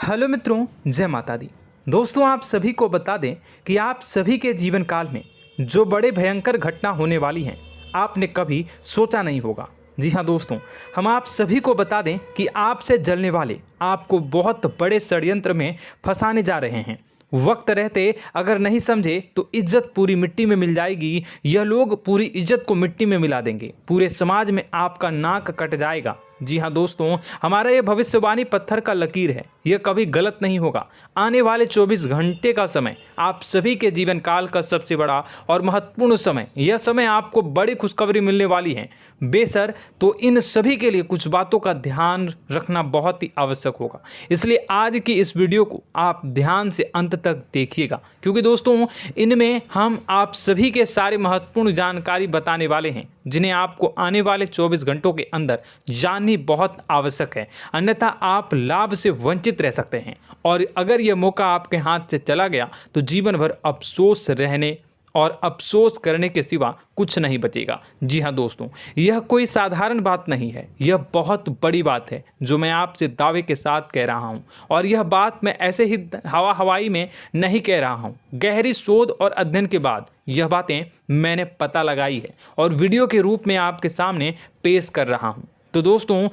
Hello मित्रों, जय माता दी। दोस्तों, आप सभी को बता दें कि आप सभी के जीवन काल में जो बड़े भयंकर घटना होने वाली हैं, आपने कभी सोचा नहीं होगा। जी हाँ दोस्तों, हम आप सभी को बता दें कि आपसे जलने वाले आपको बहुत बड़े षड्यंत्र में फंसाने जा रहे हैं। वक्त रहते अगर नहीं समझे तो इज्जत पूरी मिट्टी में मिल जाएगी। यह लोग पूरी इज्जत को मिट्टी में मिला देंगे। पूरे समाज में आपका नाक कट जाएगा। जी हाँ दोस्तों, हमारा ये भविष्यवाणी पत्थर का लकीर है, यह कभी गलत नहीं होगा। आने वाले 24 घंटे का समय आप सभी के जीवन काल का सबसे बड़ा और महत्वपूर्ण समय। यह समय आपको बड़ी खुशखबरी मिलने वाली है बेसर, तो इन सभी के लिए कुछ बातों का ध्यान रखना बहुत ही आवश्यक होगा। इसलिए आज की इस वीडियो को आप ध्यान से अंत तक देखिएगा, क्योंकि दोस्तों इनमें हम आप सभी के सारे महत्वपूर्ण जानकारी बताने वाले हैं, जिन्हें आपको आने वाले 24 घंटों के अंदर जाननी बहुत आवश्यक है। अन्यथा आप लाभ से वंचित रह सकते हैं, और अगर यह मौका आपके हाथ से चला गया तो जीवन भर अफसोस रहने और अफसोस करने के सिवा कुछ नहीं बचेगा। जी हाँ दोस्तों, यह कोई साधारण बात नहीं है, यह बहुत बड़ी बात है जो मैं आपसे दावे के साथ कह रहा हूँ। और यह बात मैं ऐसे ही हवाई में नहीं कह रहा हूँ। गहरी शोध और अध्ययन के बाद यह बातें मैंने पता लगाई है और वीडियो के रूप में आपके सामने पेश कर रहा हूँ। तो दोस्तों,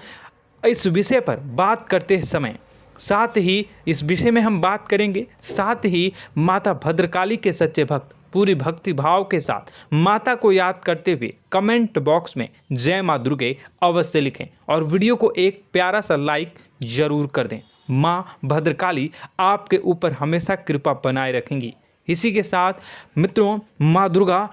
इस विषय पर बात करते समय साथ ही इस विषय में हम बात करेंगे, साथ ही माता भद्रकाली के सच्चे भक्त पूरी भक्ति भाव के साथ माता को याद करते हुए कमेंट बॉक्स में जय माँ दुर्गे अवश्य लिखें और वीडियो को एक प्यारा सा लाइक जरूर कर दें। माँ भद्रकाली आपके ऊपर हमेशा कृपा बनाए रखेंगी। इसी के साथ मित्रों, माँ दुर्गा,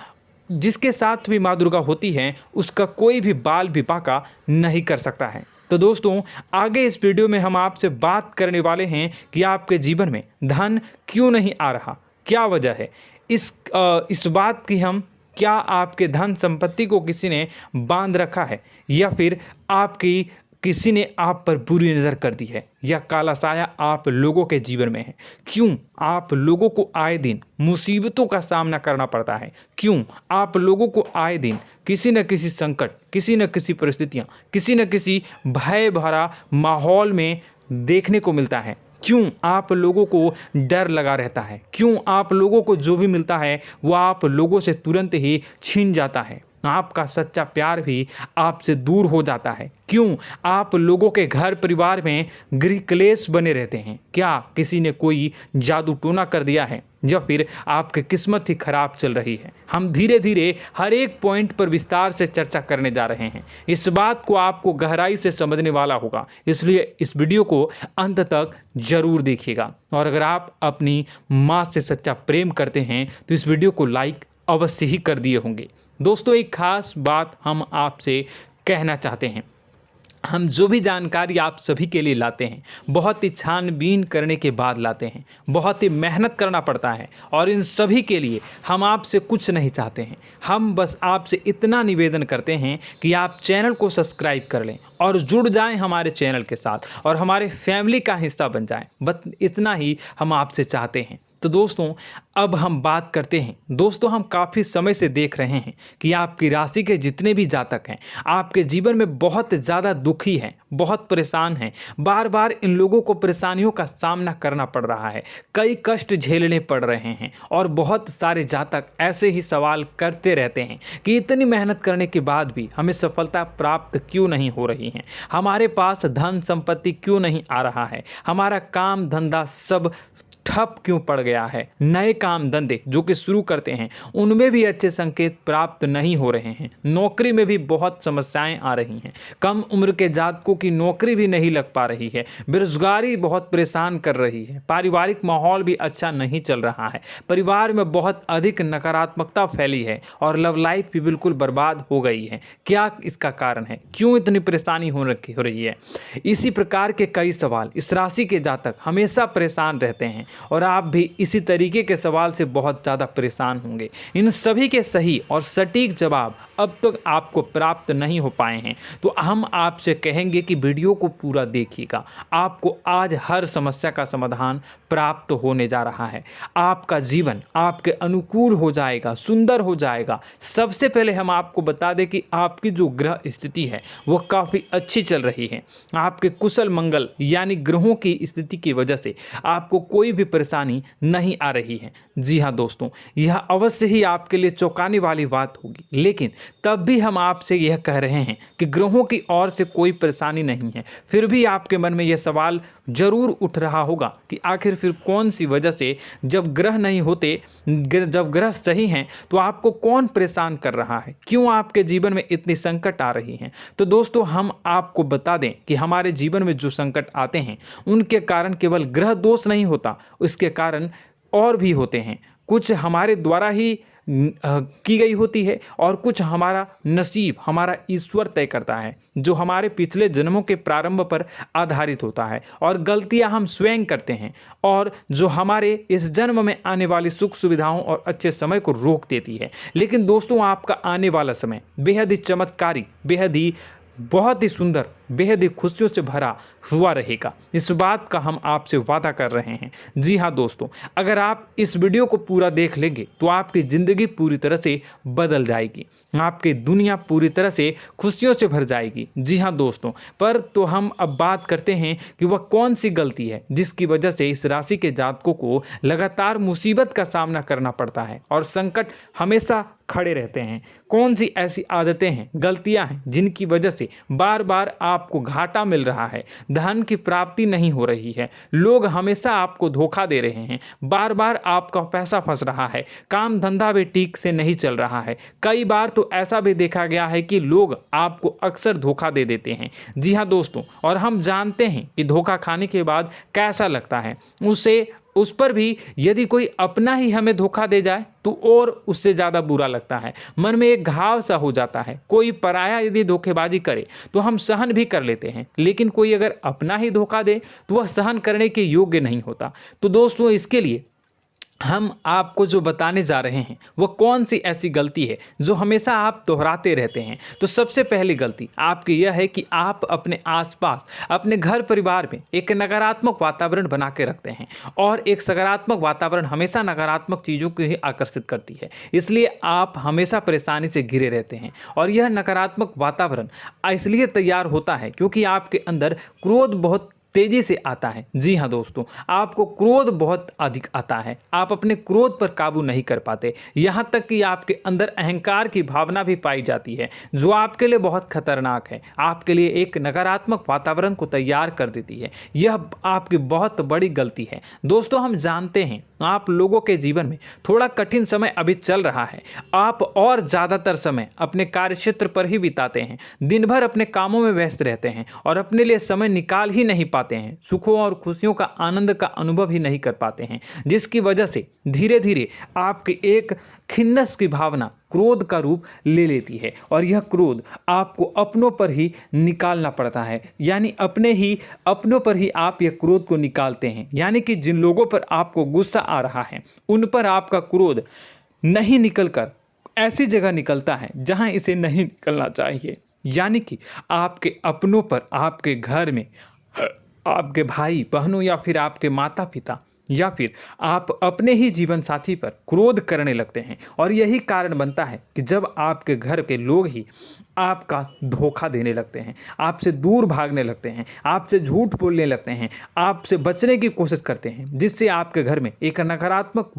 जिसके साथ भी माँ दुर्गा होती हैं, उसका कोई भी बाल भी बांका नहीं कर सकता है। तो दोस्तों, आगे इस वीडियो में हम आपसे बात करने वाले हैं कि आपके जीवन में धन क्यों नहीं आ रहा, क्या वजह है इस बात की। हम क्या आपके धन संपत्ति को किसी ने बांध रखा है, या फिर आपकी किसी ने आप पर बुरी नज़र कर दी है, या काला साया आप लोगों के जीवन में है। क्यों आप लोगों को आए दिन मुसीबतों का सामना करना पड़ता है, क्यों आप लोगों को आए दिन किसी न किसी संकट, किसी न किसी परिस्थितियाँ, किसी न किसी भय भरा माहौल में देखने को मिलता है, क्यों आप लोगों को डर लगा रहता है, क्यों आप लोगों को जो भी मिलता है वो आप लोगों से तुरंत ही छीन जाता है, आपका सच्चा प्यार भी आपसे दूर हो जाता है, क्यों आप लोगों के घर परिवार में गृह क्लेश बने रहते हैं। क्या किसी ने कोई जादू टोना कर दिया है, या फिर आपकी किस्मत ही खराब चल रही है। हम धीरे धीरे हर एक पॉइंट पर विस्तार से चर्चा करने जा रहे हैं। इस बात को आपको गहराई से समझने वाला होगा, इसलिए इस वीडियो को अंत तक जरूर देखिएगा। और अगर आप अपनी माँ से सच्चा प्रेम करते हैं तो इस वीडियो को लाइक अवश्य ही कर दिए होंगे। दोस्तों, एक खास बात हम आपसे कहना चाहते हैं। हम जो भी जानकारी आप सभी के लिए लाते हैं, बहुत ही छानबीन करने के बाद लाते हैं, बहुत ही मेहनत करना पड़ता है, और इन सभी के लिए हम आपसे कुछ नहीं चाहते हैं। हम बस आपसे इतना निवेदन करते हैं कि आप चैनल को सब्सक्राइब कर लें और जुड़ जाएं हमारे चैनल के साथ और हमारे फैमिली का हिस्सा बन जाएं। बस इतना ही हम आपसे चाहते हैं। तो दोस्तों, अब हम बात करते हैं। दोस्तों, हम काफ़ी समय से देख रहे हैं कि आपकी राशि के जितने भी जातक हैं, आपके जीवन में बहुत ज़्यादा दुखी हैं, बहुत परेशान हैं। बार बार इन लोगों को परेशानियों का सामना करना पड़ रहा है, कई कष्ट झेलने पड़ रहे हैं, और बहुत सारे जातक ऐसे ही सवाल करते रहते हैं कि इतनी मेहनत करने के बाद भी हमें सफलता प्राप्त क्यों नहीं हो रही है, हमारे पास धन संपत्ति क्यों नहीं आ रहा है, हमारा काम धंधा सब ठप क्यों पड़ गया है, नए काम धंधे जो कि शुरू करते हैं उनमें भी अच्छे संकेत प्राप्त नहीं हो रहे हैं, नौकरी में भी बहुत समस्याएं आ रही हैं, कम उम्र के जातकों की नौकरी भी नहीं लग पा रही है, बेरोजगारी बहुत परेशान कर रही है, पारिवारिक माहौल भी अच्छा नहीं चल रहा है, परिवार में बहुत अधिक नकारात्मकता फैली है, और लव लाइफ भी बिल्कुल बर्बाद हो गई है। क्या इसका कारण है, क्यों इतनी परेशानी हो रही है? इसी प्रकार के कई सवाल इस राशि के जातक हमेशा परेशान रहते हैं, और आप भी इसी तरीके के सवाल से बहुत ज़्यादा परेशान होंगे। इन सभी के सही और सटीक जवाब अब तक आपको प्राप्त नहीं हो पाए हैं, तो हम आपसे कहेंगे कि वीडियो को पूरा देखिएगा। आपको आज हर समस्या का समाधान प्राप्त होने जा रहा है। आपका जीवन आपके अनुकूल हो जाएगा, सुंदर हो जाएगा। सबसे पहले हम आपको बता दें कि आपकी जो ग्रह स्थिति है वो काफ़ी अच्छी चल रही है। आपके कुशल मंगल यानी ग्रहों की स्थिति की वजह से आपको कोई भी परेशानी नहीं आ रही है। जी हाँ दोस्तों, यह अवश्य ही आपके लिए चौंकाने वाली बात होगी, लेकिन तब भी हम आपसे यह कह रहे हैं कि ग्रहों की ओर से कोई परेशानी नहीं है। फिर भी आपके मन में यह सवाल जरूर उठ रहा होगा कि आखिर फिर कौन सी वजह से, जब ग्रह नहीं होते, जब ग्रह सही हैं, तो आपको कौन परेशान कर रहा है, क्यों आपके जीवन में इतनी संकट आ रही हैं। तो दोस्तों, हम आपको बता दें कि हमारे जीवन में जो संकट आते हैं उनके कारण केवल ग्रह दोष नहीं होता, उसके कारण और भी होते हैं। कुछ हमारे द्वारा ही की गई होती है और कुछ हमारा नसीब, हमारा ईश्वर तय करता है, जो हमारे पिछले जन्मों के प्रारंभ पर आधारित होता है। और गलतियां हम स्वयं करते हैं और जो हमारे इस जन्म में आने वाली सुख सुविधाओं और अच्छे समय को रोक देती है। लेकिन दोस्तों, आपका आने वाला समय बेहद ही चमत्कारी, बेहद ही बहुत ही सुंदर, बेहद ही खुशियों से भरा हुआ रहेगा। इस बात का हम आपसे वादा कर रहे हैं। जी हाँ दोस्तों, अगर आप इस वीडियो को पूरा देख लेंगे तो आपकी ज़िंदगी पूरी तरह से बदल जाएगी, आपकी दुनिया पूरी तरह से खुशियों से भर जाएगी। जी हाँ दोस्तों, पर तो हम अब बात करते हैं कि वह कौन सी गलती है जिसकी वजह से इस राशि के जातकों को लगातार मुसीबत का सामना करना पड़ता है और संकट हमेशा खड़े रहते हैं। कौन सी ऐसी आदतें हैं, गलतियां हैं जिनकी वजह से बार बार आपको घाटा मिल रहा है, धन की प्राप्ति नहीं हो रही है, लोग हमेशा आपको धोखा दे रहे हैं, बार बार आपका पैसा फंस रहा है, काम धंधा भी ठीक से नहीं चल रहा है। कई बार तो ऐसा भी देखा गया है कि लोग आपको अक्सर धोखा दे देते हैं। जी हाँ दोस्तों, और हम जानते हैं कि धोखा खाने के बाद कैसा लगता है। उस पर भी यदि कोई अपना ही हमें धोखा दे जाए तो और उससे ज़्यादा बुरा लगता है, मन में एक घाव सा हो जाता है। कोई पराया यदि धोखेबाजी करे तो हम सहन भी कर लेते हैं, लेकिन कोई अगर अपना ही धोखा दे तो वह सहन करने के योग्य नहीं होता। तो दोस्तों, इसके लिए हम आपको जो बताने जा रहे हैं वो कौन सी ऐसी गलती है जो हमेशा आप दोहराते रहते हैं। तो सबसे पहली गलती आपकी यह है कि आप अपने आसपास, अपने घर परिवार में एक नकारात्मक वातावरण बना के रखते हैं, और एक सकारात्मक वातावरण हमेशा नकारात्मक चीज़ों को ही आकर्षित करती है। इसलिए आप हमेशा परेशानी से घिरे रहते हैं, और यह नकारात्मक वातावरण इसलिए तैयार होता है क्योंकि आपके अंदर क्रोध बहुत तेजी से आता है। जी हाँ दोस्तों, आपको क्रोध बहुत अधिक आता है, आप अपने क्रोध पर काबू नहीं कर पाते, यहाँ तक कि आपके अंदर अहंकार की भावना भी पाई जाती है, जो आपके लिए बहुत खतरनाक है, आपके लिए एक नकारात्मक वातावरण को तैयार कर देती है। यह आपकी बहुत बड़ी गलती है। दोस्तों, हम जानते हैं आप लोगों के जीवन में थोड़ा कठिन समय अभी चल रहा है। आप और ज़्यादातर समय अपने कार्यक्षेत्र पर ही बिताते हैं, दिन भर अपने कामों में व्यस्त रहते हैं और अपने लिए समय निकाल ही नहीं पाते हैं, सुखों और खुशियों का आनंद का अनुभव ही नहीं कर पाते हैं, जिसकी वजह से धीरे धीरे आपकी एक खिन्नस की भावना क्रोध का रूप ले लेती है, और यह क्रोध आपको अपनों पर ही निकालना पड़ता है। यानी अपनों पर ही आप यह क्रोध को निकालते हैं। यानी कि जिन लोगों पर आपको गुस्सा आ रहा है उन पर आपका क्रोध नहीं निकलकर ऐसी जगह निकलता है जहां इसे नहीं निकलना चाहिए। यानी कि आपके अपनों पर, आपके घर में, आपके भाई बहनों या फिर आपके माता पिता या फिर आप अपने ही जीवन साथी पर क्रोध करने लगते हैं, और यही कारण बनता है कि जब आपके घर के लोग ही आपका धोखा देने लगते हैं, आपसे दूर भागने लगते हैं, आपसे झूठ बोलने लगते हैं, आपसे बचने की कोशिश करते हैं, जिससे आपके घर में एक नकारात्मक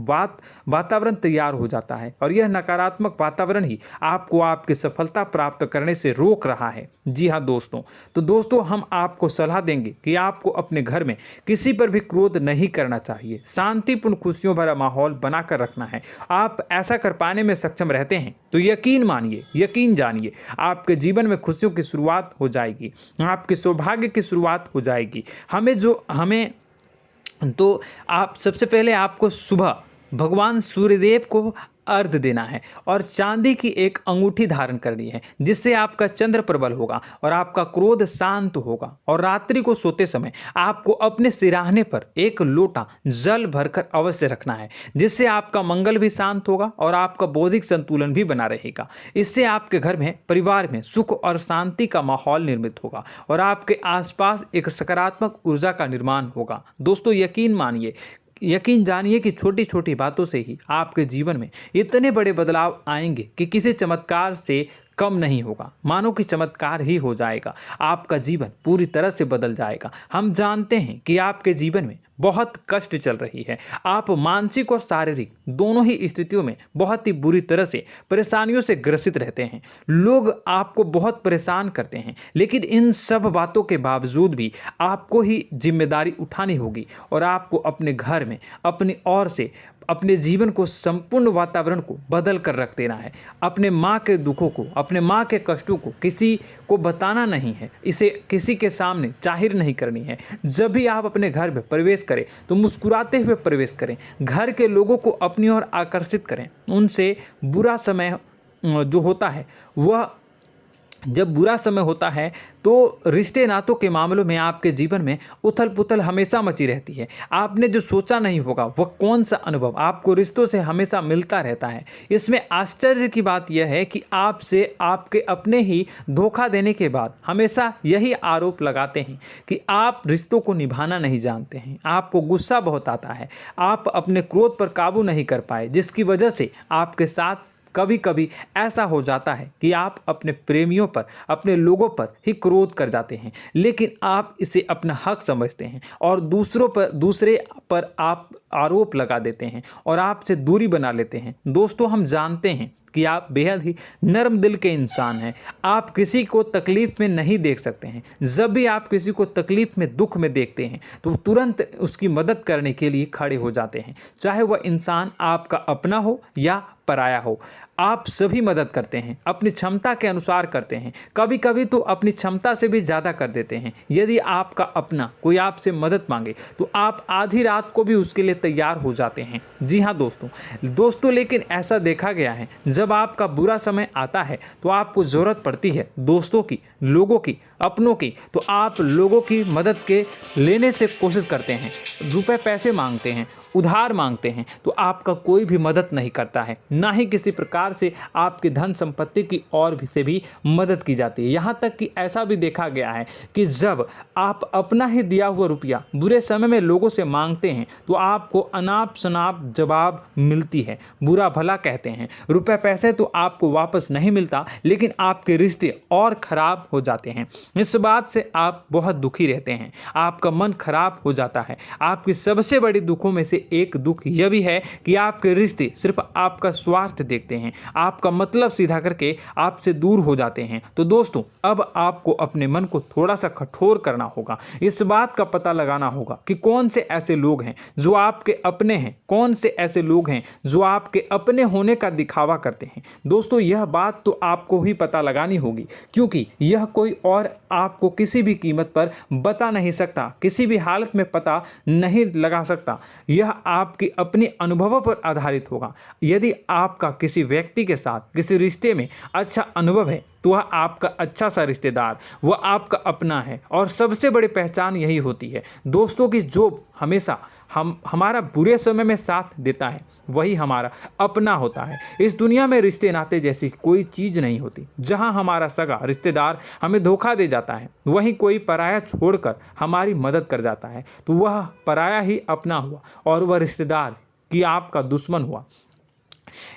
वातावरण तैयार हो जाता है, और यह नकारात्मक वातावरण ही आपको आपकी सफलता प्राप्त करने से रोक रहा है। जी हाँ दोस्तों, तो दोस्तों, हम आपको सलाह देंगे कि आपको अपने घर में किसी पर भी क्रोध नहीं करना चाहिए, शांतिपूर्ण खुशियों भरा माहौल बनाकर रखना है। आप ऐसा कर पाने में सक्षम रहते हैं तो यकीन मानिए, यकीन जानिए, आपके जीवन में खुशियों की शुरुआत हो जाएगी, आपके सौभाग्य की शुरुआत हो जाएगी। आप सबसे पहले आपको सुबह भगवान सूर्यदेव को अर्घ्य देना है और चांदी की एक अंगूठी धारण करनी है, जिससे आपका चंद्र प्रबल होगा और आपका क्रोध शांत होगा। और रात्रि को सोते समय आपको अपने सिरहाने पर एक लोटा जल भरकर अवश्य रखना है, जिससे आपका मंगल भी शांत होगा और आपका बौद्धिक संतुलन भी बना रहेगा। इससे आपके घर में, परिवार में सुख और शांति का माहौल निर्मित होगा और आपके आसपास एक सकारात्मक ऊर्जा का निर्माण होगा। दोस्तों, यकीन जानिए कि छोटी छोटी बातों से ही आपके जीवन में इतने बड़े बदलाव आएंगे कि किसी चमत्कार से कम नहीं होगा। मानो कि चमत्कार ही हो जाएगा, आपका जीवन पूरी तरह से बदल जाएगा। हम जानते हैं कि आपके जीवन में बहुत कष्ट चल रही है, आप मानसिक और शारीरिक दोनों ही स्थितियों में बहुत ही बुरी तरह से परेशानियों से ग्रसित रहते हैं। लोग आपको बहुत परेशान करते हैं, लेकिन इन सब बातों के बावजूद भी आपको ही जिम्मेदारी उठानी होगी और आपको अपने घर में अपनी ओर से अपने जीवन को, संपूर्ण वातावरण को बदल कर रख देना है। अपने माँ के दुखों को, अपने माँ के कष्टों को किसी को बताना नहीं है, इसे किसी के सामने जाहिर नहीं करनी है। जब भी आप अपने घर में प्रवेश करें तो मुस्कुराते हुए प्रवेश करें, घर के लोगों को अपनी ओर आकर्षित करें। उनसे बुरा समय जो होता है वह जब बुरा समय होता है तो रिश्ते नातों के मामलों में आपके जीवन में उथल पुथल हमेशा मची रहती है। आपने जो सोचा नहीं होगा वह कौन सा अनुभव आपको रिश्तों से हमेशा मिलता रहता है। इसमें आश्चर्य की बात यह है कि आपसे आपके अपने ही धोखा देने के बाद हमेशा यही आरोप लगाते हैं कि आप रिश्तों को निभाना नहीं जानते हैं, आपको गुस्सा बहुत आता है, आप अपने क्रोध पर काबू नहीं कर पाए, जिसकी वजह से आपके साथ कभी कभी ऐसा हो जाता है कि आप अपने प्रेमियों पर, अपने लोगों पर ही क्रोध कर जाते हैं, लेकिन आप इसे अपना हक समझते हैं और दूसरे पर आप आरोप लगा देते हैं और आपसे दूरी बना लेते हैं। दोस्तों, हम जानते हैं कि आप बेहद ही नर्म दिल के इंसान हैं। आप किसी को तकलीफ में नहीं देख सकते हैं। जब भी आप किसी को तकलीफ में, दुख में देखते हैं तो तुरंत उसकी मदद करने के लिए खड़े हो जाते हैं, चाहे वह इंसान आपका अपना हो या पराया हो। आप सभी मदद करते हैं, अपनी क्षमता के अनुसार करते हैं, कभी कभी तो अपनी क्षमता से भी ज़्यादा कर देते हैं। यदि आपका अपना कोई आपसे मदद मांगे तो आप आधी रात को भी उसके लिए तैयार हो जाते हैं। जी हाँ दोस्तों, लेकिन ऐसा देखा गया है, जब आपका बुरा समय आता है तो आपको ज़रूरत पड़ती है दोस्तों की, लोगों की, अपनों की, तो आप लोगों की मदद के लेने से कोशिश करते हैं, रुपए पैसे मांगते हैं, उधार मांगते हैं, तो आपका कोई भी मदद नहीं करता है, ना ही किसी प्रकार से आपकी धन संपत्ति की ओर से भी मदद की जाती है। यहाँ तक कि ऐसा भी देखा गया है कि जब आप अपना ही दिया हुआ रुपया बुरे समय में लोगों से मांगते हैं तो आपको अनाप शनाप जवाब मिलती है, बुरा भला कहते हैं। रुपए पैसे तो आपको वापस नहीं मिलता, लेकिन आपके रिश्ते और खराब हो जाते हैं। इस बात से आप बहुत दुखी रहते हैं, आपका मन खराब हो जाता है। आपकी सबसे बड़ी दुखों में से एक दुख यह भी है कि आपके रिश्ते सिर्फ आपका स्वार्थ देखते हैं, आपका मतलब सीधा करके आपसे दूर हो जाते हैं। तो दोस्तों, अब आपको अपने मन को थोड़ा सा कठोर करना होगा, इस बात का पता लगाना होगा कि कौन से ऐसे लोग हैं जो आपके अपने हैं, कौन से ऐसे लोग हैं जो आपके अपने होने का दिखावा करते हैं। दोस्तों, यह बात तो आपको ही पता लगानी होगी, क्योंकि यह कोई और आपको किसी भी कीमत पर बता नहीं सकता, किसी भी हालत में पता नहीं लगा सकता। यह आपके अपने अनुभवों पर आधारित होगा। यदि आपका किसी व्यक्ति के साथ किसी रिश्ते में अच्छा अनुभव है तो वह आपका अच्छा सा रिश्तेदार, वह आपका अपना है। और सबसे बड़ी पहचान यही होती है दोस्तों की जो हमेशा हमारा बुरे समय में साथ देता है वही हमारा अपना होता है। इस दुनिया में रिश्ते नाते जैसी कोई चीज़ नहीं होती। जहां हमारा सगा रिश्तेदार हमें धोखा दे जाता है, वहीं कोई पराया छोड़कर हमारी मदद कर जाता है, तो वह पराया ही अपना हुआ और वह रिश्तेदार की आपका दुश्मन हुआ।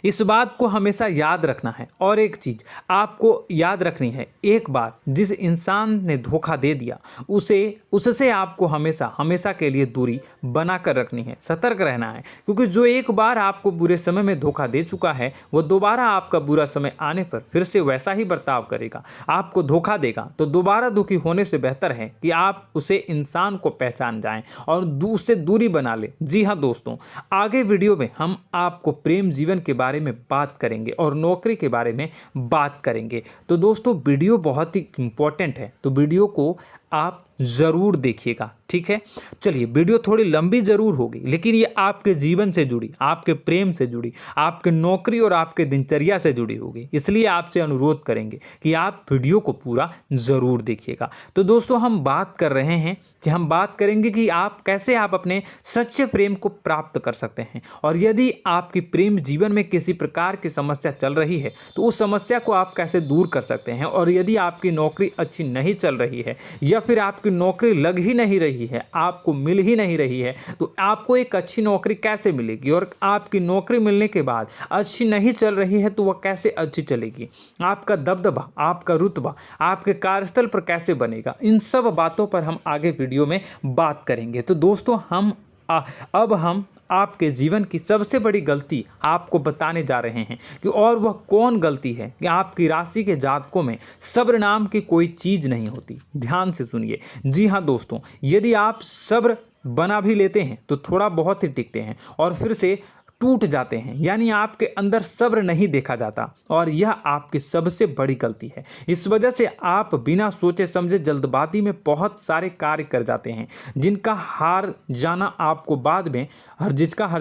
इस बात को हमेशा याद रखना है। और एक चीज़ आपको याद रखनी है, एक बार जिस इंसान ने धोखा दे दिया उससे आपको हमेशा के लिए दूरी बना कर रखनी है, सतर्क रहना है। क्योंकि जो एक बार आपको बुरे समय में धोखा दे चुका है वो दोबारा आपका बुरा समय आने पर फिर से वैसा ही बर्ताव करेगा, आपको धोखा देगा। तो दोबारा दुखी होने से बेहतर है कि आप उसे इंसान को पहचान जाएं और उससे दूरी बना लें। जी हाँ दोस्तों, आगे वीडियो में हम आपको प्रेम जीवन के बारे में बात करेंगे और नौकरी के बारे में बात करेंगे। तो दोस्तों, वीडियो बहुत ही इम्पोर्टेंट है, तो वीडियो को आप ज़रूर देखिएगा, ठीक है। चलिए, वीडियो थोड़ी लंबी ज़रूर होगी, लेकिन ये आपके जीवन से जुड़ी, आपके प्रेम से जुड़ी, आपके नौकरी और आपके दिनचर्या से जुड़ी होगी, इसलिए आपसे अनुरोध करेंगे कि आप वीडियो को पूरा ज़रूर देखिएगा। तो दोस्तों, हम बात कर रहे हैं कि हम बात करेंगे कि आप कैसे आप अपने सच्चे प्रेम को प्राप्त कर सकते हैं, और यदि आपकी प्रेम जीवन में किसी प्रकार की समस्या चल रही है तो उस समस्या को आप कैसे दूर कर सकते हैं, और यदि आपकी नौकरी अच्छी नहीं चल रही है या फिर आपकी नौकरी लग ही नहीं रही है, आपको मिल ही नहीं रही है, तो आपको एक अच्छी नौकरी कैसे मिलेगी, और आपकी नौकरी मिलने के बाद अच्छी नहीं चल रही है तो वह कैसे अच्छी चलेगी, आपका दबदबा, आपका रुतबा आपके कार्यस्थल पर कैसे बनेगा, इन सब बातों पर हम आगे वीडियो में बात करेंगे। तो दोस्तों, अब हम आपके जीवन की सबसे बड़ी गलती आपको बताने जा रहे हैं कि और वह कौन गलती है कि आपकी राशि के जातकों में सब्र नाम की कोई चीज़ नहीं होती। ध्यान से सुनिए। जी हाँ दोस्तों, यदि आप सब्र बना भी लेते हैं तो थोड़ा बहुत ही टिकते हैं और फिर से टूट जाते हैं, यानी आपके अंदर सब्र नहीं देखा जाता, और यह आपकी सबसे बड़ी गलती है। इस वजह से आप बिना सोचे समझे जल्दबाजी में बहुत सारे कार्य कर जाते हैं, जिसका हार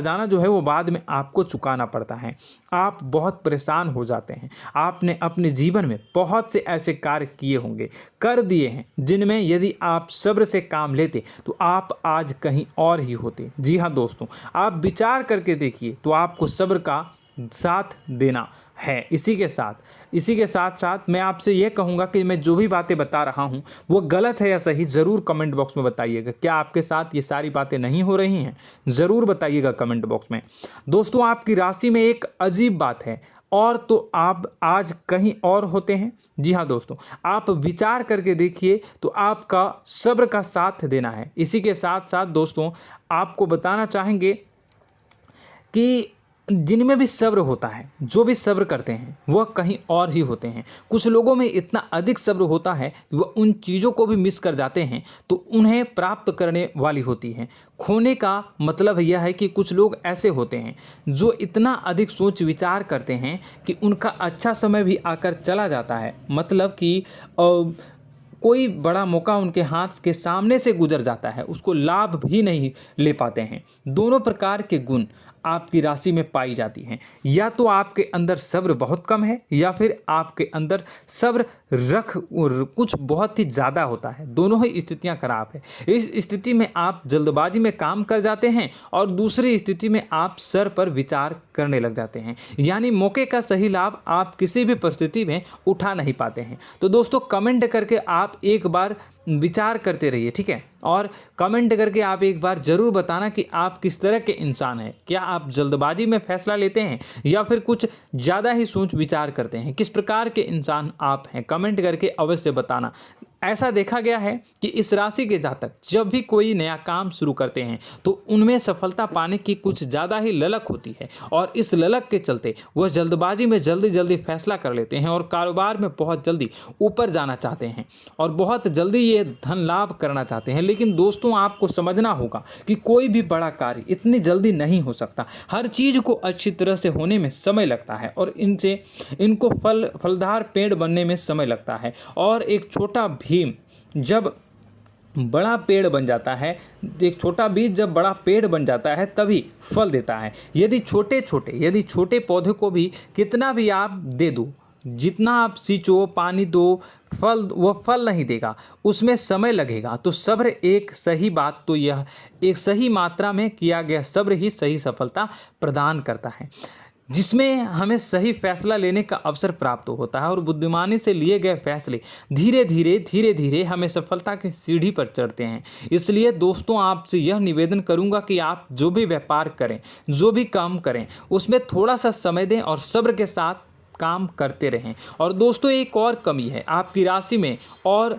जाना जो है वो बाद में आपको चुकाना पड़ता है। आप बहुत परेशान हो जाते हैं। आपने अपने जीवन में बहुत से ऐसे कार्य किए होंगे, कर दिए हैं, जिनमें यदि आप सब्र से काम लेते तो आप आज कहीं और ही होते। जी हाँ दोस्तों, आप विचार करके देखिए तो आपको सब्र का साथ देना है। इसी के साथ साथ मैं आपसे यह कहूँगा कि मैं जो भी बातें बता रहा हूँ वो गलत है या सही, ज़रूर कमेंट बॉक्स में बताइएगा। क्या आपके साथ ये सारी बातें नहीं हो रही हैं, ज़रूर बताइएगा कमेंट बॉक्स में। दोस्तों, आपकी राशि में एक अजीब बात है, और तो आप आज कहीं और होते हैं। जी हाँ दोस्तों, आप विचार करके देखिए तो आपका सब्र का साथ देना है। इसी के साथ साथ दोस्तों, आपको बताना चाहेंगे कि जिनमें भी सब्र होता है, जो भी सब्र करते हैं वह कहीं और ही होते हैं। कुछ लोगों में इतना अधिक सब्र होता है कि वह उन चीज़ों को भी मिस कर जाते हैं तो उन्हें प्राप्त करने वाली होती हैं। खोने का मतलब यह है कि कुछ लोग ऐसे होते हैं जो इतना अधिक सोच विचार करते हैं कि उनका अच्छा समय भी आकर चला जाता है, मतलब कि कोई बड़ा मौका उनके हाथ के सामने से गुजर जाता है, उसको लाभ भी नहीं ले पाते हैं। दोनों प्रकार के गुण आपकी राशि में पाई जाती हैं। या तो आपके अंदर सब्र बहुत कम है, या फिर आपके अंदर सब्र कुछ बहुत ही ज़्यादा होता है। दोनों ही स्थितियां खराब है। इस स्थिति में आप जल्दबाजी में काम कर जाते हैं, और दूसरी स्थिति में आप सर पर विचार करने लग जाते हैं, यानी मौके का सही लाभ आप किसी भी परिस्थिति में उठा नहीं पाते हैं। तो दोस्तों, कमेंट करके आप एक बार विचार करते रहिए, ठीक है, और कमेंट करके आप एक बार ज़रूर बताना कि आप किस तरह के इंसान हैं। क्या आप जल्दबाजी में फैसला लेते हैं या फिर कुछ ज़्यादा ही सोच विचार करते हैं? किस प्रकार के इंसान आप हैं, कमेंट करके अवश्य बताना। ऐसा देखा गया है कि इस राशि के जातक जब भी कोई नया काम शुरू करते हैं तो उनमें सफलता पाने की कुछ ज़्यादा ही ललक होती है, और इस ललक के चलते वह जल्दबाजी में जल्दी फैसला कर लेते हैं और कारोबार में बहुत जल्दी ऊपर जाना चाहते हैं और बहुत जल्दी ये धन लाभ करना चाहते हैं। लेकिन दोस्तों, आपको समझना होगा कि कोई भी बड़ा कार्य इतनी जल्दी नहीं हो सकता। हर चीज़ को अच्छी तरह से होने में समय लगता है, और इनको फलदार पेड़ बनने में समय लगता है। और एक छोटा भीम जब बड़ा पेड़ बन जाता है, एक छोटा बीज जब बड़ा पेड़ बन जाता है तभी फल देता है। यदि छोटे पौधे को भी कितना भी आप दे दो, जितना आप सींचो, पानी दो, वह फल नहीं देगा, उसमें समय लगेगा। तो सब्र एक सही मात्रा में किया गया सब्र ही सही सफलता प्रदान करता है, जिसमें हमें सही फैसला लेने का अवसर प्राप्त होता है, और बुद्धिमानी से लिए गए फैसले धीरे धीरे हमें सफलता की सीढ़ी पर चढ़ते हैं। इसलिए दोस्तों, आपसे यह निवेदन करूंगा कि आप जो भी व्यापार करें, जो भी काम करें, उसमें थोड़ा सा समय दें और सब्र के साथ काम करते रहें। और दोस्तों, एक और कमी है आपकी राशि में, और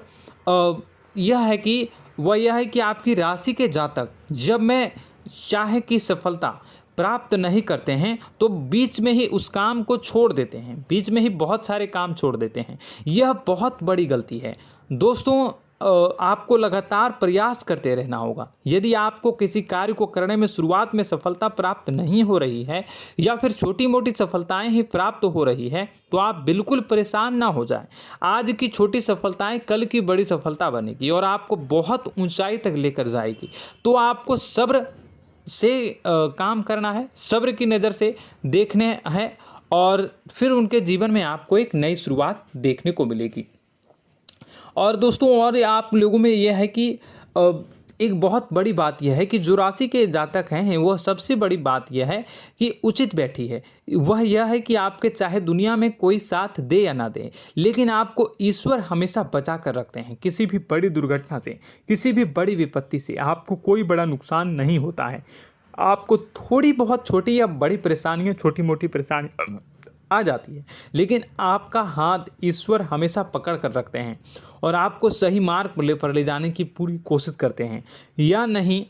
यह है कि आपकी राशि के जातक जब में चाहे कि सफलता प्राप्त नहीं करते हैं तो बीच में ही उस काम को छोड़ देते हैं, बीच में ही बहुत सारे काम छोड़ देते हैं। यह बहुत बड़ी गलती है दोस्तों। आपको लगातार प्रयास करते रहना होगा। यदि आपको किसी कार्य को करने में शुरुआत में सफलता प्राप्त नहीं हो रही है या फिर छोटी मोटी सफलताएं ही प्राप्त हो रही है तो आप बिल्कुल परेशान ना हो जाएं। आज की छोटी सफलताएं कल की बड़ी सफलता बनेगी और आपको बहुत ऊंचाई तक लेकर जाएगी। तो आपको सब्र से काम करना है, सब्र की नज़र से देखने हैं और फिर उनके जीवन में आपको एक नई शुरुआत देखने को मिलेगी। और दोस्तों और आप लोगों में यह है कि एक बहुत बड़ी बात यह है कि जो राशि के जातक हैं वह सबसे बड़ी बात यह है कि उचित बैठी है। वह यह है कि आपके चाहे दुनिया में कोई साथ दे या ना दे, लेकिन आपको ईश्वर हमेशा बचा कर रखते हैं। किसी भी बड़ी दुर्घटना से, किसी भी बड़ी विपत्ति से आपको कोई बड़ा नुकसान नहीं होता है। आपको थोड़ी बहुत छोटी या बड़ी परेशानियाँ, छोटी मोटी परेशानी आ जाती है, लेकिन आपका हाथ ईश्वर हमेशा पकड़ कर रखते हैं और आपको सही मार्ग पर ले जाने की पूरी कोशिश करते हैं। या नहीं,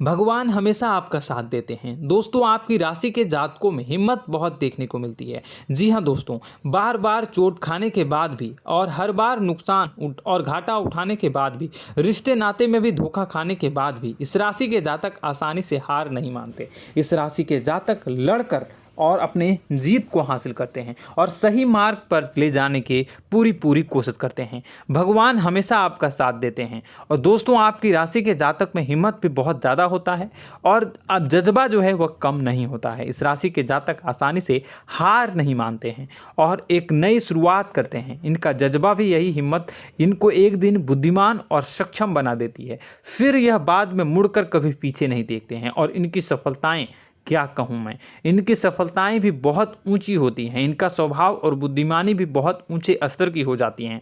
भगवान हमेशा आपका साथ देते हैं। दोस्तों आपकी राशि के जातकों में हिम्मत बहुत देखने को मिलती है। जी हाँ दोस्तों, बार बार चोट खाने के बाद भी और हर बार नुकसान और घाटा उठाने के बाद भी, रिश्ते नाते में भी धोखा खाने के बाद भी इस राशि के जातक आसानी से हार नहीं मानते। इस राशि के जातक लड़कर और अपने जीत को हासिल करते हैं और सही मार्ग पर ले जाने की पूरी कोशिश करते हैं। भगवान हमेशा आपका साथ देते हैं। और दोस्तों आपकी राशि के जातक में हिम्मत भी बहुत ज़्यादा होता है और अब जज्बा जो है वह कम नहीं होता है। इस राशि के जातक आसानी से हार नहीं मानते हैं और एक नई शुरुआत करते हैं। इनका जज्बा भी, यही हिम्मत इनको एक दिन बुद्धिमान और सक्षम बना देती है। फिर यह बाद में मुड़कर कभी पीछे नहीं देखते हैं और इनकी सफलताएं, क्या कहूँ मैं, इनकी सफलताएं भी बहुत ऊंची होती हैं। इनका स्वभाव और बुद्धिमानी भी बहुत ऊंचे स्तर की हो जाती हैं।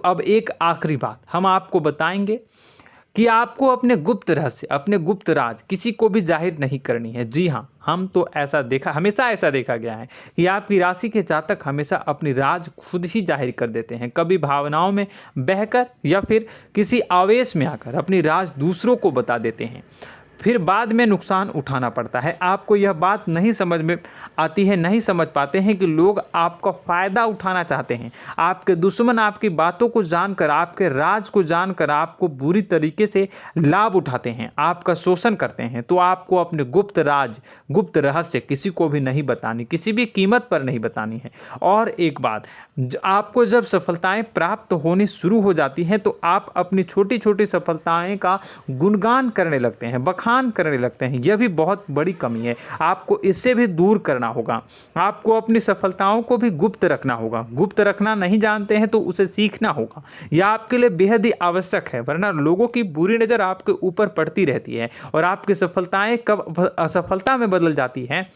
अब एक आखिरी बात हम आपको बताएंगे कि आपको अपने गुप्त रहस्य, अपने गुप्त राज किसी को भी जाहिर नहीं करनी है। जी हाँ, हमेशा ऐसा देखा गया है कि आपकी राशि के जातक हमेशा अपनी राज खुद ही जाहिर कर देते हैं। कभी भावनाओं में बहकर या फिर किसी आवेश में आकर अपनी राज दूसरों को बता देते हैं, फिर बाद में नुकसान उठाना पड़ता है। आपको यह बात नहीं समझ में आती है, नहीं समझ पाते हैं कि लोग आपका फ़ायदा उठाना चाहते हैं। आपके दुश्मन आपकी बातों को जानकर, आपके राज को जानकर आपको बुरी तरीके से लाभ उठाते हैं, आपका शोषण करते हैं। तो आपको अपने गुप्त राज, गुप्त रहस्य किसी को भी नहीं बतानी, किसी भी कीमत पर नहीं बतानी है। और एक बात, आपको जब सफलताएं प्राप्त होनी शुरू हो जाती हैं तो आप अपनी छोटी छोटी सफलताएं का गुणगान करने लगते हैं, बखान करने लगते हैं। यह भी बहुत बड़ी कमी है, आपको इससे भी दूर करना होगा। आपको अपनी सफलताओं को भी गुप्त रखना होगा। गुप्त रखना नहीं जानते हैं तो उसे सीखना होगा। यह आपके लिए बेहद ही आवश्यक है, वरना लोगों की बुरी नज़र आपके ऊपर पड़ती रहती है और आपकी सफलताएं कब असफलता में बदल जाती हैं,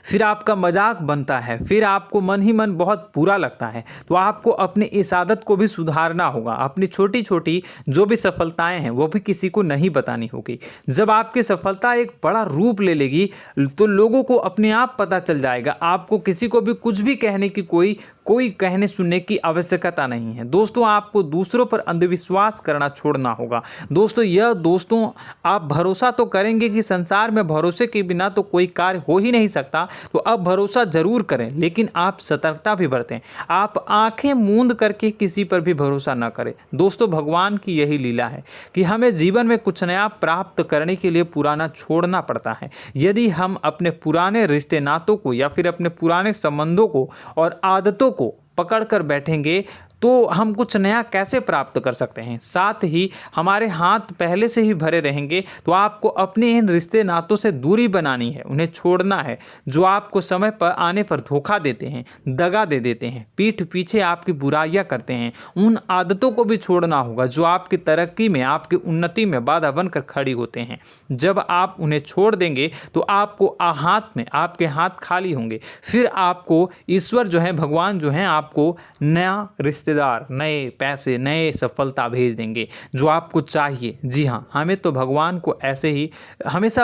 फिर आपका मजाक बनता है, फिर आपको मन ही मन बहुत बुरा लगता है। तो आपको अपनी इस आदत को भी सुधारना होगा। अपनी छोटी छोटी जो भी सफलताएं हैं वो भी किसी को नहीं बतानी होगी। जब आपकी सफलता एक बड़ा रूप ले लेगी तो लोगों को अपने आप पता चल जाएगा। आपको किसी को भी कुछ भी कहने की कोई कहने सुनने की आवश्यकता नहीं है। दोस्तों आपको दूसरों पर अंधविश्वास करना छोड़ना होगा। दोस्तों आप भरोसा तो करेंगे कि संसार में भरोसे के बिना तो कोई कार्य हो ही नहीं सकता, तो अब भरोसा जरूर करें, लेकिन आप सतर्कता भी बरतें। आप आंखें मूंद करके किसी पर भी भरोसा न करें। दोस्तों भगवान की यही लीला है कि हमें जीवन में कुछ नया प्राप्त करने के लिए पुराना छोड़ना पड़ता है। यदि हम अपने पुराने रिश्ते नातों को या फिर अपने पुराने संबंधों को और आदतों को पकड़ कर बैठेंगे तो हम कुछ नया कैसे प्राप्त कर सकते हैं। साथ ही हमारे हाथ पहले से ही भरे रहेंगे। तो आपको अपने इन रिश्ते नातों से दूरी बनानी है, उन्हें छोड़ना है। जो आपको समय पर आने पर धोखा देते हैं, दगा दे देते हैं, पीठ पीछे आपकी बुराइयां करते हैं, उन आदतों को भी छोड़ना होगा जो आपकी तरक्की में, आपकी उन्नति में बाधा बनकर खड़ी होते हैं। जब आप उन्हें छोड़ देंगे तो आपके हाथ खाली होंगे। फिर आपको ईश्वर जो है, भगवान जो है, आपको नया रिश्तेदार, नए पैसे, नए सफलता भेज देंगे जो आपको चाहिए। जी हाँ, हमेशा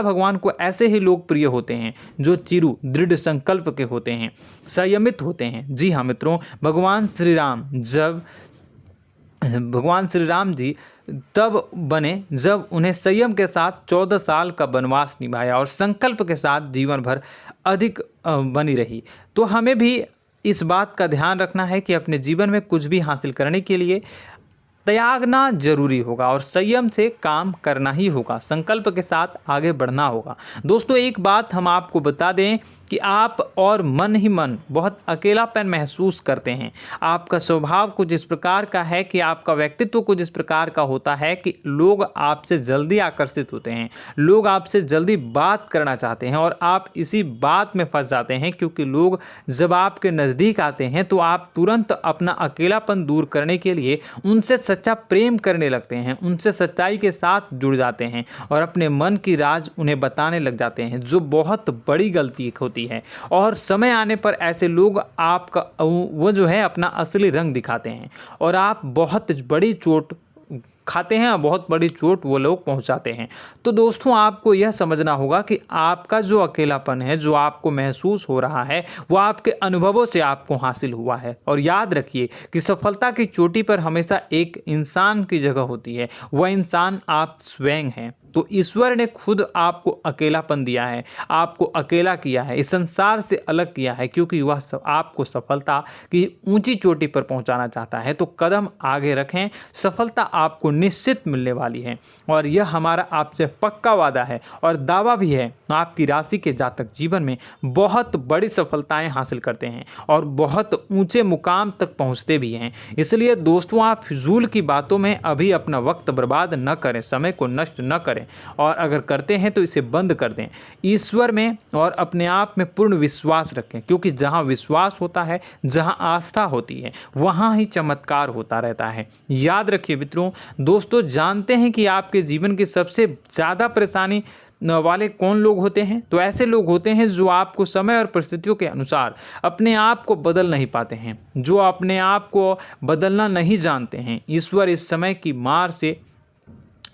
भगवान को ऐसे ही लोग प्रिय होते हैं जो चिरु दृढ़ संकल्प के होते हैं, संयमित होते हैं। जी हाँ मित्रों, भगवान श्री राम जी तब बने जब उन्हें संयम के साथ 14 साल का वनवास निभाया और संकल्प के साथ जीवन भर अधिक बनी रही। तो हमें भी इस बात का ध्यान रखना है कि अपने जीवन में कुछ भी हासिल करने के लिए त्यागना जरूरी होगा और संयम से काम करना ही होगा, संकल्प के साथ आगे बढ़ना होगा। दोस्तों एक बात हम आपको बता दें कि आप और मन ही मन बहुत अकेलापन महसूस करते हैं। आपका स्वभाव कुछ इस प्रकार का है कि आपका व्यक्तित्व कुछ इस प्रकार का होता है कि लोग आपसे जल्दी आकर्षित होते हैं, लोग आपसे जल्दी बात करना चाहते हैं और आप इसी बात में फंस जाते हैं, क्योंकि लोग जब आपके नज़दीक आते हैं तो आप तुरंत अपना अकेलापन दूर करने के लिए उनसे सच्चा प्रेम करने लगते हैं, उनसे सच्चाई के साथ जुड़ जाते हैं और अपने मन की राज उन्हें बताने लग जाते हैं, जो बहुत बड़ी गलती होती है। और समय आने पर ऐसे लोग आपका वो जो है अपना असली रंग दिखाते हैं और आप बहुत बड़ी चोट खाते हैं और बहुत बड़ी चोट वो लोग पहुंचाते हैं। तो दोस्तों आपको यह समझना होगा कि आपका जो अकेलापन है, जो आपको महसूस हो रहा है, वो आपके अनुभवों से आपको हासिल हुआ है। और याद रखिए कि सफलता की चोटी पर हमेशा एक इंसान की जगह होती है, वह इंसान आप स्वयं हैं। तो ईश्वर ने खुद आपको अकेलापन दिया है, आपको अकेला किया है, इस संसार से अलग किया है, क्योंकि वह आपको सफलता की ऊंची चोटी पर पहुंचाना चाहता है। तो कदम आगे रखें, सफलता आपको निश्चित मिलने वाली है और यह हमारा आपसे पक्का वादा है और दावा भी है। आपकी राशि के जातक जीवन में बहुत बड़ी सफलताएं हासिल करते हैं और बहुत ऊंचे मुकाम तक पहुंचते भी हैं। इसलिए दोस्तों आप फिजूल की बातों में अभी अपना वक्त बर्बाद न करें, समय को नष्ट न करें और अगर करते हैं तो इसे बंद कर दें। ईश्वर में और अपने आप में पूर्ण विश्वास रखें, क्योंकि जहां विश्वास होता है, जहां आस्था होती है, वहां ही चमत्कार होता रहता है। याद रखिए मित्रों, दोस्तों जानते हैं कि आपके जीवन की सबसे ज़्यादा परेशानी वाले कौन लोग होते हैं? तो ऐसे लोग होते हैं जो आपको समय और परिस्थितियों के अनुसार अपने आप को बदल नहीं पाते हैं, जो अपने आप को बदलना नहीं जानते हैं। ईश्वर इस समय की मार से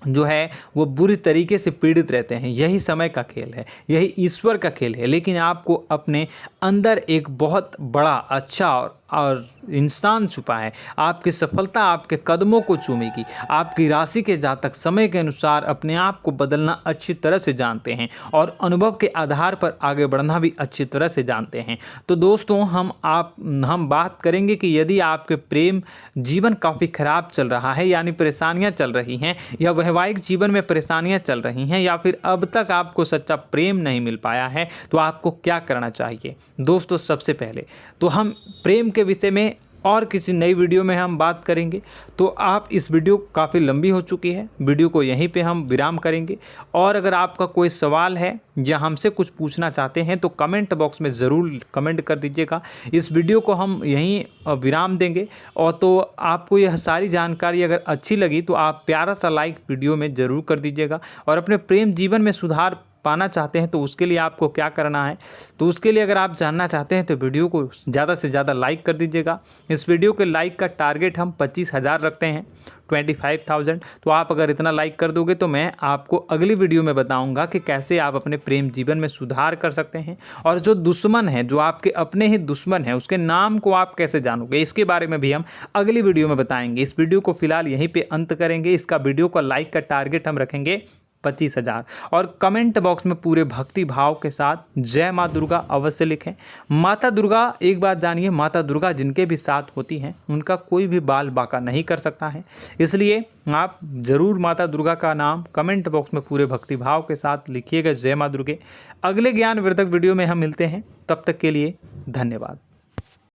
जो है वो बुरी तरीके से पीड़ित रहते हैं। यही समय का खेल है, यही ईश्वर का खेल है। लेकिन आपको अपने अंदर एक बहुत बड़ा अच्छा और इंसान छुपा है। आपकी सफलता आपके कदमों को चूमेगी। आपकी राशि के जातक समय के अनुसार अपने आप को बदलना अच्छी तरह से जानते हैं और अनुभव के आधार पर आगे बढ़ना भी अच्छी तरह से जानते हैं। तो दोस्तों हम बात करेंगे कि यदि आपके प्रेम जीवन काफ़ी खराब चल रहा है, यानी परेशानियां चल रही हैं, या वैवाहिक जीवन में परेशानियां चल रही हैं, या फिर अब तक आपको सच्चा प्रेम नहीं मिल पाया है, तो आपको क्या करना चाहिए? दोस्तों सबसे पहले तो हम प्रेम के विषय में और किसी नई वीडियो में हम बात करेंगे। तो आप इस वीडियो काफ़ी लंबी हो चुकी है, वीडियो को यहीं पे हम विराम करेंगे। और अगर आपका कोई सवाल है या हमसे कुछ पूछना चाहते हैं तो कमेंट बॉक्स में ज़रूर कमेंट कर दीजिएगा। इस वीडियो को हम यहीं विराम देंगे। और तो आपको यह सारी जानकारी अगर अच्छी लगी तो आप प्यारा सा लाइक वीडियो में ज़रूर कर दीजिएगा। और अपने प्रेम जीवन में सुधार पाना चाहते हैं तो उसके लिए आपको क्या करना है, तो उसके लिए अगर आप जानना चाहते हैं तो वीडियो को ज़्यादा से ज़्यादा लाइक कर दीजिएगा। इस वीडियो के लाइक का टारगेट हम 25,000 रखते हैं, 25,000। तो आप अगर इतना लाइक कर दोगे तो मैं आपको अगली वीडियो में बताऊंगा कि कैसे आप अपने प्रेम जीवन में सुधार कर सकते हैं। और जो दुश्मन है, जो आपके अपने ही दुश्मन है, उसके नाम को आप कैसे जानोगे, इसके बारे में भी हम अगली वीडियो में बताएंगे। इस वीडियो को फिलहाल यहीं पर अंत करेंगे। इसका वीडियो का लाइक का टारगेट हम रखेंगे 25,000। और कमेंट बॉक्स में पूरे भक्ति भाव के साथ जय माँ दुर्गा अवश्य लिखें। माता दुर्गा, एक बात जानिए, माता दुर्गा जिनके भी साथ होती हैं उनका कोई भी बाल बाका नहीं कर सकता है। इसलिए आप ज़रूर माता दुर्गा का नाम कमेंट बॉक्स में पूरे भक्ति भाव के साथ लिखिएगा, जय माँ दुर्गे। अगले ज्ञानवर्धक वीडियो में हम मिलते हैं, तब तक के लिए धन्यवाद।